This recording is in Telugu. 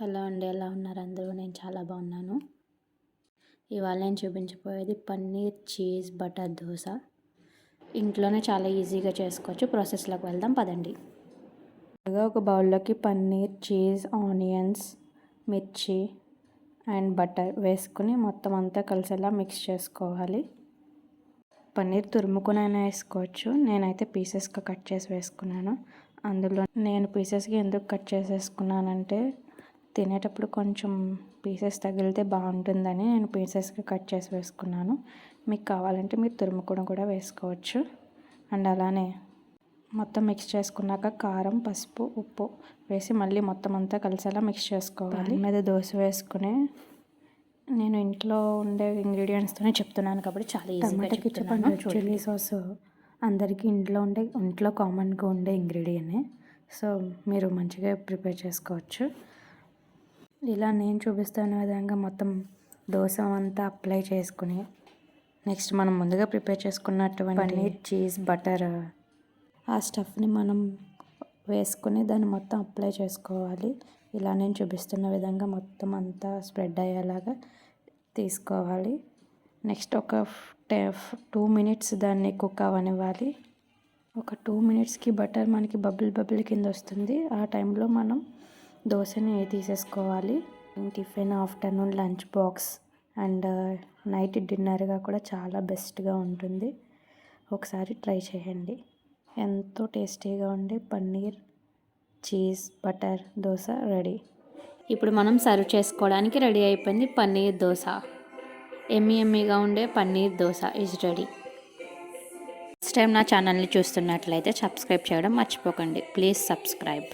హలో అండి, ఎలా ఉన్నారు అందరూ? నేను చాలా బాగున్నాను. ఇవాళ నేను చూపించబోయేది పన్నీర్ చీజ్ బటర్ దోశ. ఇంట్లోనే చాలా ఈజీగా చేసుకోవచ్చు. ప్రాసెస్లోకి వెళ్దాం పదండి. ఒక బౌల్లోకి పన్నీర్, చీజ్, ఆనియన్స్, మిర్చి అండ్ బటర్ వేసుకుని మొత్తం అంతా కలిసేలా మిక్స్ చేసుకోవాలి. పన్నీర్ తురుముకునైనా వేసుకోవచ్చు. నేనైతే పీసెస్గా కట్ చేసి వేసుకున్నాను. అందులో నేను పీసెస్గా ఎందుకు కట్ చేసేసుకున్నానంటే తినేటప్పుడు కొంచెం పీసెస్ తగిలితే బాగుంటుందని నేను పీసెస్గా కట్ చేసి వేసుకున్నాను. మీకు కావాలంటే మీరు తురుముకొని కూడా వేసుకోవచ్చు. అండ్ అలానే మొత్తం మిక్స్ చేసుకున్నాక కారం, పసుపు, ఉప్పు వేసి మళ్ళీ మొత్తం అంతా కలిసేలా మిక్స్ చేసుకోవాలి. మీద దోశ వేసుకుని నేను ఇంట్లో ఉండే ఇంగ్రీడియంట్స్తోనే చెప్తున్నాను కాబట్టి చాలా ఈజీగా చెప్తున్నాను. చిల్లీ సాస్ అందరికీ ఇంట్లో కామన్గా ఉండే ఇంగ్రీడియంటే. సో మీరు మంచిగా ప్రిపేర్ చేసుకోవచ్చు. ఇలా నేను చూపిస్తున్న విధంగా మొత్తం దోశ అంతా అప్లై చేసుకుని నెక్స్ట్ మనం ముందుగా ప్రిపేర్ చేసుకున్నటువంటి పన్నీర్, చీజ్, బటర్ ఆ స్టఫ్ని మనం వేసుకుని దాన్ని మొత్తం అప్లై చేసుకోవాలి. ఇలా నేను చూపిస్తున్న విధంగా మొత్తం అంతా స్ప్రెడ్ అయ్యేలాగా తీసుకోవాలి. నెక్స్ట్ ఒక 2 మినిట్స్ దాన్ని కుక్ అవ్వనివ్వాలి. ఒక 2 మినిట్స్కి బటర్ మనకి బబుల్ కింద వస్తుంది. ఆ టైంలో మనం దోశని తీసేసుకోవాలి. Tiffin, afternoon lunch box and night డిన్నర్గా కూడా చాలా బెస్ట్గా ఉంటుంది. ఒకసారి ట్రై చేయండి. ఎంతో టేస్టీగా ఉండే paneer, cheese, butter dosa ready. ఇప్పుడు మనం సర్వ్ చేసుకోవడానికి రెడీ అయిపోయింది పన్నీర్ దోశ. ఎమ్మీగా ఉండే paneer dosa is ready. Next time నా ఛానల్ని చూస్తున్నట్లయితే సబ్స్క్రైబ్ చేయడం మర్చిపోకండి. Please subscribe.